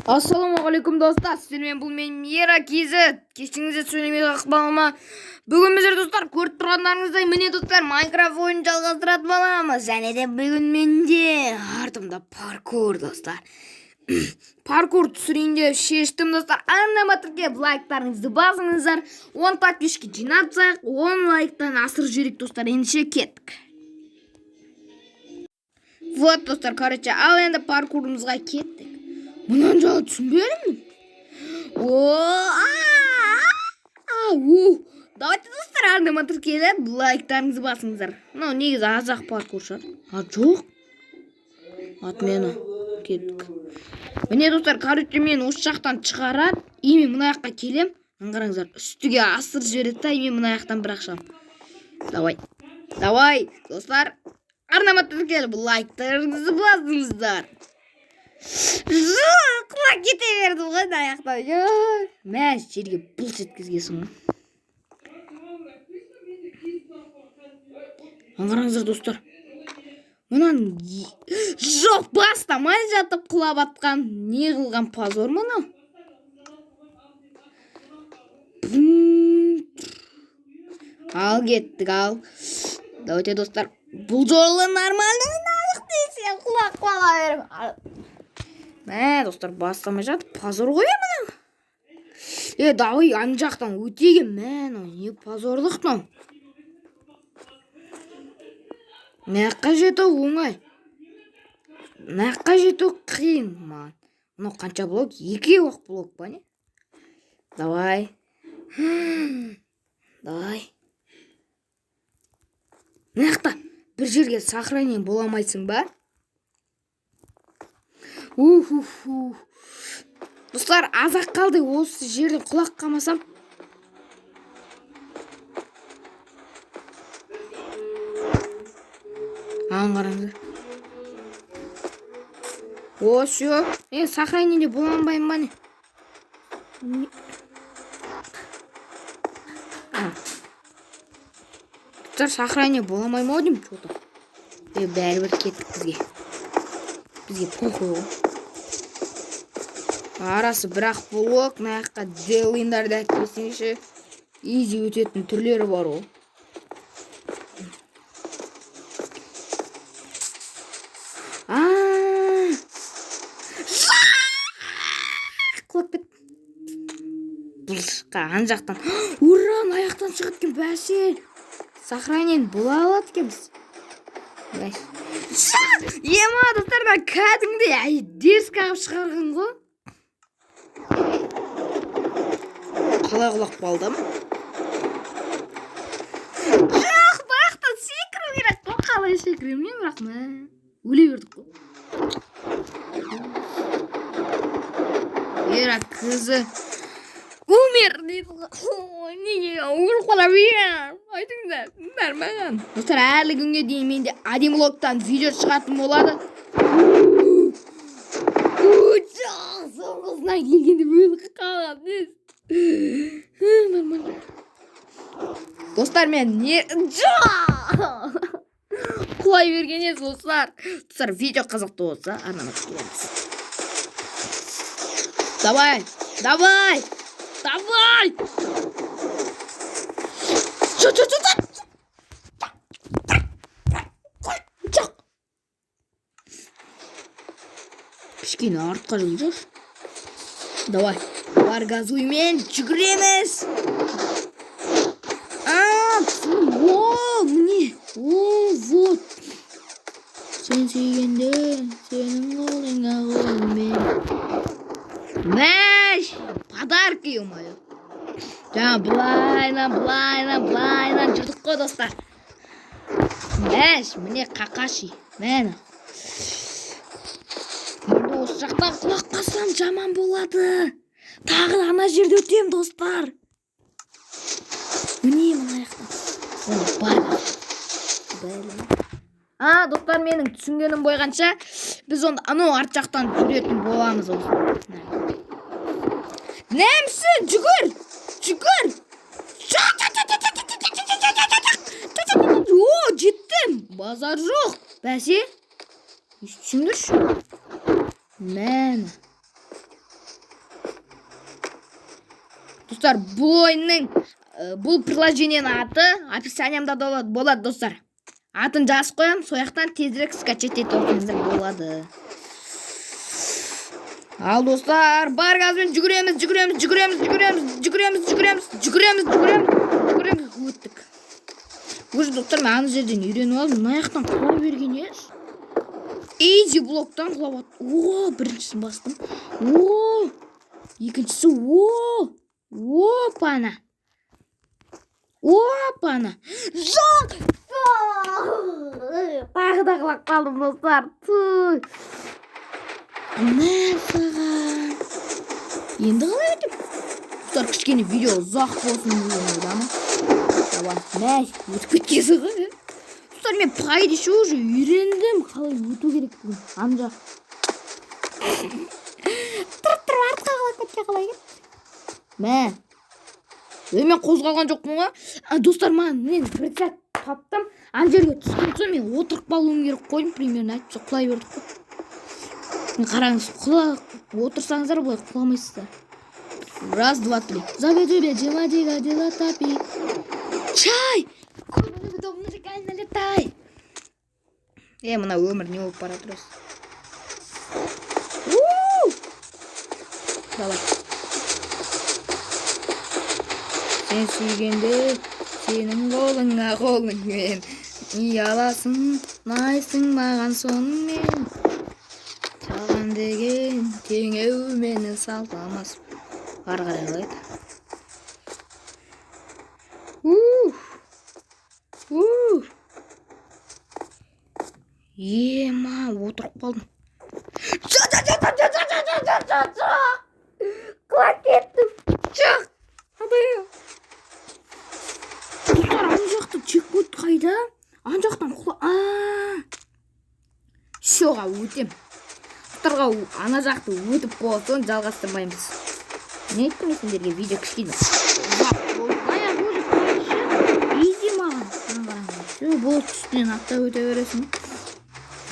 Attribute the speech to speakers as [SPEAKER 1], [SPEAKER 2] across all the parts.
[SPEAKER 1] Ассалаумағалейкум достар, сіздермен бұл мен Мира Кизет. Кешіңізде сөйлемей қақпалама. Бүгін біздер достар көріп тұрғандарыңыздай міне достар Майнкрафт ойынын жалғастыратын боламыз. Және де бүгін менде артымда паркур достар. Паркур түсірейін деп шештім достар. Аннаматрке лайктарыңызды басыңыздар. 10 подписчик жинапсақ 10 лайктан асыр жіберейік достар. Ендеше кеттік. Вот достар, короче, ал енді паркурымызға кеттік. Мұнан жағы түсінбедім. Давайте достар, андаматыр келіп, лайктарыңызды басыңыздар. Мынау негізі азақ паркур шығар. Жоқ. Атмені кеттік. Міне достар, короче, мен осы жақтан шығарады. И мен мына жаққа келем. Қараңыздар, үстіге асыр жібереді та, и мен мына жақтан бірақ шығам. Давай, достар. Андаматыр келіп, лайктарыңызды басыңыздар. Құлақ кете берді ғой аяқта. Мәз жерге бұлт еткізгесің. Қараңыздар достар. Мұнан жоқ, бастамай жатып құлап атқан. Не қылған позор мұны? Ал кеттік, ал. Давайте достар, бұл жолы нормально ойнайық десе, құлақ қала беріп. Мә, достар, бастамай жатып, позор ғой мұны. Давай, ан жақтан өтеген, не позорлық мынау. Мәққа жету оңай. Мәққа жету қиын, маған. Мынау қанша блок? 2 оқ блок ба, не? Давай. Мәқта, бір жерге сохранение боламайсың ба? Достар, азақ қалды, осы жерден құлақ қамасам. Қараңыздар. Осё. Сохранение боламайым ба не? Достар, сохранение боламай ма деймін что-то. Бәрібір кеттік бізге. Бізге похуй ғой. Арасы бірақ блок, наяққа делайындарды әкелсеңші. Изи өтетін түрлері бар ол. Құлап кет. Бұлшыққа ан жақтан. Уран, аяқтан шығып кен бәсе. Сохранение бола алады кеміз. Ема, достарына кәдімді дерс қағып шығарған ғой. Қалай құлақ балдым? Жоқ, бақтан секіру керек қой. Қалай секірем мен бірақ өле бердік қой. Вера қызы умер дейді ғой. Неге өліп қала бер? Айтыңдар, маған. Достар, әлі күнге дейін менде Адимлоктан видео шығатын болады. Соңғысына келгенде өліп қалады. Достар, мен не... Құлай берген ез, достар. Достар, видео қызықты болса, арнамыз келеміз. Давай! Жоқ! Кішкені артқа жылжаш. Давай, бар газуймен жүгіреміз. Міне. Вот. Сен сүйгенде, сенің қолыңа қолымен. Мәш, подарки, ё-моё. Жаңа былайна жүрдік қой, достар. Мәш, міне қақаши. Мәні. Енді осы жақтан құлақ қасам жаман болады. Тағы ана жерде өтем, достар. Міне мұна аяқтан. Достар, менің түсінгенім бойғанша, біз онда анау арт жақтан жүретін боламыз. Нәмсі, жүгір! Жеттім! Базар жоқ. Бәсе? Түсіндірші? Мәні. Достар, бұл ойынның бұл приложениенің аты описаниямда болады достар. Атын жазып қоям, сояқтан тезірек скачать етіп оқыңыздар болады. Ал достар, бар газбен жүгіреміз. Өттік. Уже достар, мен ана жерден үйреніп алдым. Мына жақтан құлап берген еш. Easy блоктан құлап атты. О, біріншісін бастым. О, екіншісі. Опана. Жоқ! Тағы да құлап қалдым достар. Мәсіған. Енді қалай өтіп? Достар, кішкене видео ұзақ болсын деген ойдамын. Өтіп кеткесі ғой. Достар, мен пайды еще уже үйрендім. Қалай өту керек деген. Анжақ. Тұрып артқа қалай кетке қалай кет. Мен қозғалған жоқпын ғой. Достар, мен бір сәт таптым. Ана жерге түскен соң мен отырып қалуым керек қойдым. Примерно айтып құлай бердік қой. Қараңыз, отырсаңыздар былай құламайсыздар. Раз, два, три. Забедубе, дела, топи. Чай! Налетай. Мына өмір не болып бара тұрыз. Давай. Сен сүйгенде, сенің қолыңмен. Ұяласың, найсың маған сонымен. Жалған деген теңеу мені салламас. Қарғарай қалайды. Отырып қалдым. Құлап кеттім. Жоқ. Достар, ана жақта чекпоинт қайда? Ана жақтан Шоға өтем. Достарға ана жақты өтіп болсын жалғастырмаймыз. Не айттым сендерге видео кішкене. Изи маған. Бұл үстінен аттап өте бересің.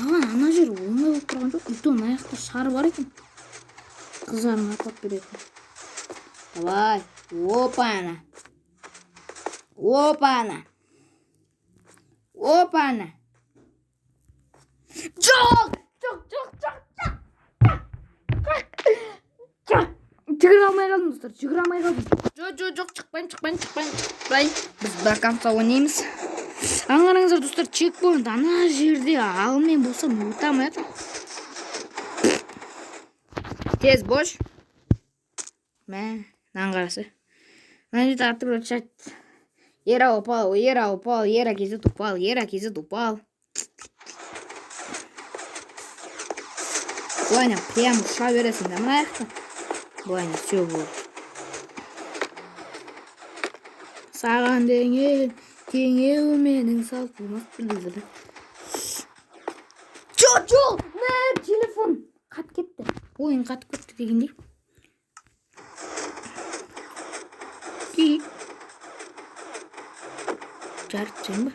[SPEAKER 1] Ана жер оңай болып тұрған жоқ. Үйті ана аяқта шар бар екен. Қызарын атап беретін. Давай. Опана. Жоқ. Жүгіре алмай қалдым, достар. Жоқ, шықпайын. Біз бір қамса ойнаймыз. Аңғарыңыздар, достар, чекпоинт ана жерде. Ал мен болсам өте алмайды. Тез бош. Аңғарасы. Мына жерде аты бір чат. Ера упал, Ера кезет упал. Ваня, прям ұша бересің, да мына аяқта. Ваня, все болды. Саған деген теңеу менің салтымақ білдірді. Жоқ, телефон қат кетті. Ойын қатып кетті дегендей. Жарытсың ба?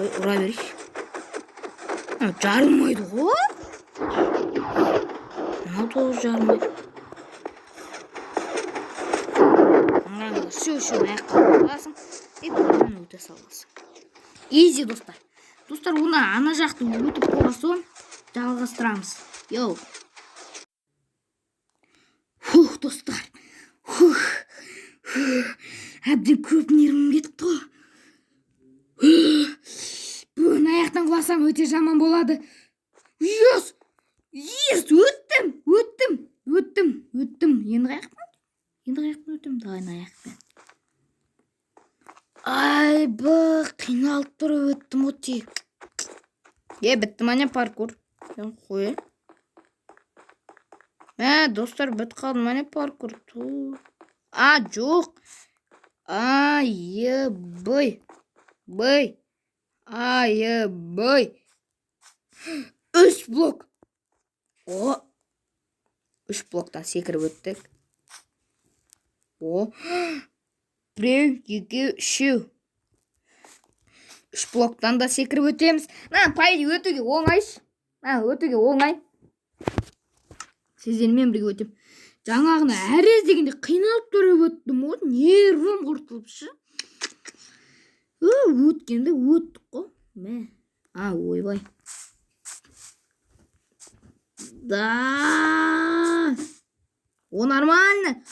[SPEAKER 1] Ұра берейші. Жарылмайды ғой. Тоғыз жарылмайды. Все, аяққа қаласың. Бұдан өте саласың. Easy, достар. Достар, оны ана жақты өтіп болған соң жалғастырамыз. Йоу. Достар. Әбден көп нервім кетті ғой. Бүгін аяқтан құласам өте жаман болады. Yes, өттім. Енді аяқпен өттім. Дайын аяқпен. Қиналып тұрып өттім өте. Бітті мане паркур. Қой. Достар, біт қалды мане паркур. Жоқ. Айыбай. 3 блок. 3 блоктан секіріп өттік. 1, 2, 3. 3 блоктан да секіріп өтеміз. Пайды өтуге оңайшы. Сіздермен бірге өтем. жаңағыны әрез дегенде қиналып төреп өттім ғой. Нервім құртылыпшы. Өткенде өттік қой. Мә. Ойбай. Да. О, нормально.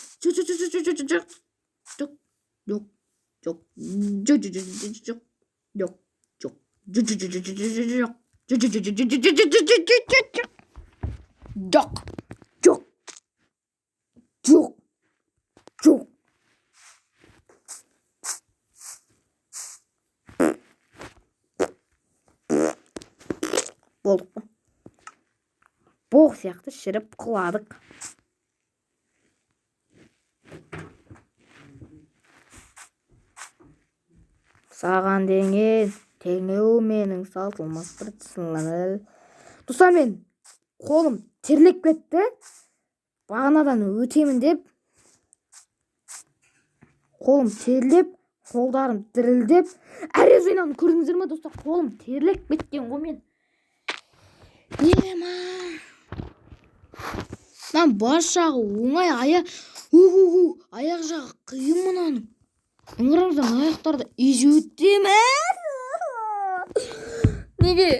[SPEAKER 1] Жоқ. Болдық па? Боқ сияқты шіріп құладық. Саған деген теңеу менің салтылмас бір сыңланыл. Достар, мен қолым терлеп кетті. Бағанадан өтемін деп. Қолым терлеп, қолдарым дірілдеп. Әрез ойнауын көрдіңіздер ме, достар? Қолым терлеп кеткен ғой мен. Нема? Мен бас жағы оңай, аяқ жағы қиын мұнаның. Ыңғыраңыздан аяқтарды езуеттем. Неге?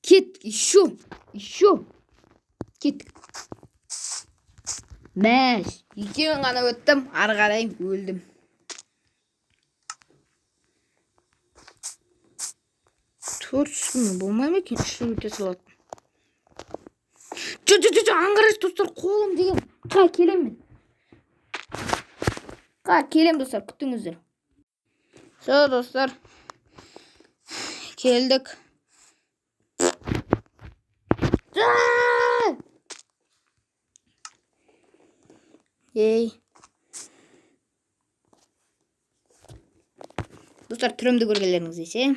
[SPEAKER 1] Кеттік, еще. Кеттік. Мәш, екеуін ғана өттім, ары қарай өлдім. Төртшісіні болмай ма екен, үшін өте салатын. Аңғараш, достар, қолым деген. Қа келем, достар, күтіңіздер. Достар, келдік. Достар, түрімді көргелеріңіз десе.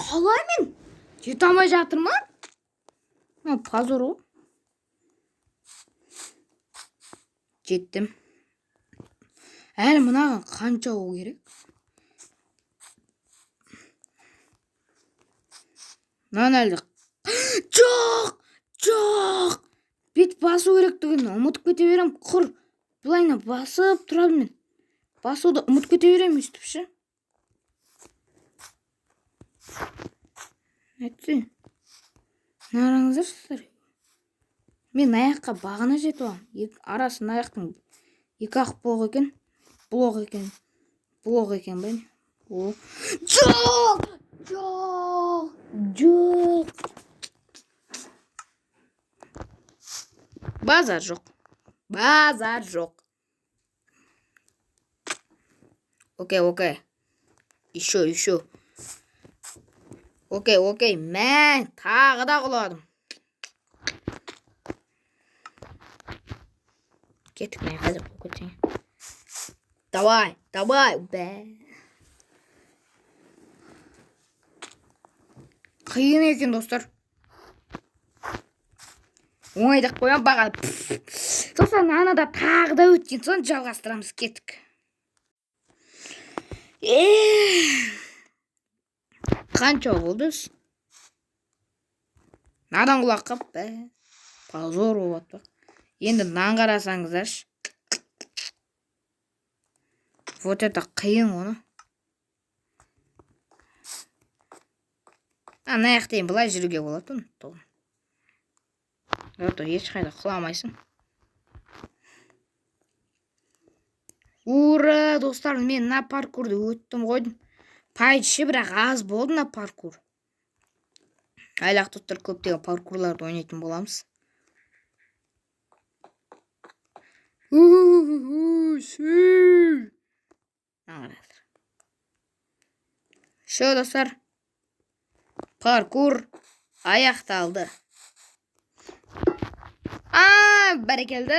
[SPEAKER 1] Қалай мен? Жете алмай жатыр ма? Позор о. Жеттім. Әлі мұнаған қанша о керек? Әлі. Жоқ. Бет басу керектігін ұмытып кете берем. Құр. Бұлайына басып тұрадым мен. Басуды ұмытып кете берем өстіпші. Әтті. Нараңыздарсыздар. Мен аяққа бағана жетіп алам. Арасын аяқтың екі ақ блок екен. Блок екен бәне. Жоқ. Базар жоқ. Окей. Еще. Окей. Мен тағы да құладым. Кеттік мен қазір көтсең. Давай. Қиын екен, достар. Оңайдақ қоям бағады. Достар, анада тағы да өткен соң жалғастырамыз, кеттік. Қанша болдыз? Надан құлақ қап, позор болады. Енді нан қарасаңыздаршы. Вот это қиын оны. Аяқтайын бұлай жүруге болады. Ешқайда құламайсың. Ура, достар, мен на паркурды өттім қойдым. Пайдшы, бірақ аз болды на паркур. Айлақ достар, көптеген паркурларды ойнайтын боламыз. Шо, достар, паркур аяқталды. Бәрекелді.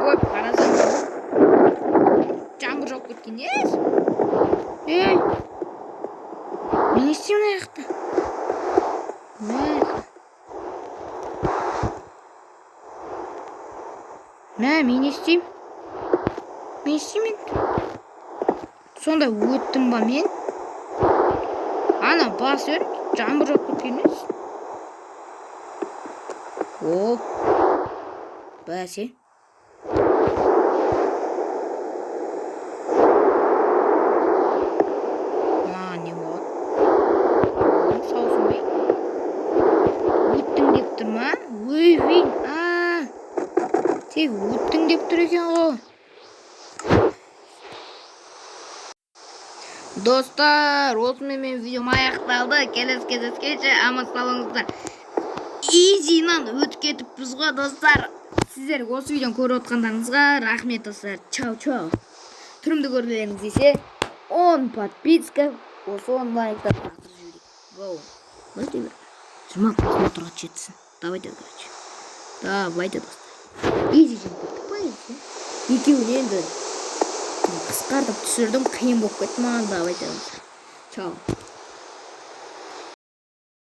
[SPEAKER 1] Ой, қарасам. Жаңбыр жауып кеткен, еш? Мен не істеймін аяқта? Мен не істеймін? Сонда өттім ба мен? ана бас бер, жаңбыр жауып кеткен емес. О, бәсе. Не болады? Саусың бей. Өттің деп тұр ма? Өй, тек өттің деп тұр екен ғой. Достар, осымен мен видеом аяқталды. Келесі кездескенше аман сау болыңыздар. Изинан өтіп кетіппіз ғой, достар. Сіздер осы видеоны көріп отқандарыңызға рахмет, достар. Чау. Түрімді көргілеріңіз десе 10 подписка, осы 10 лайктар тақтырып жіберейік. Вау. Давайте 20 просмотрға жетсін. Давайте, короче. Давайте, достар. Изинан тупайсың. Екеуін енді қысқартып түсірдім, қиын болып кетті маған. Давайте. Чао.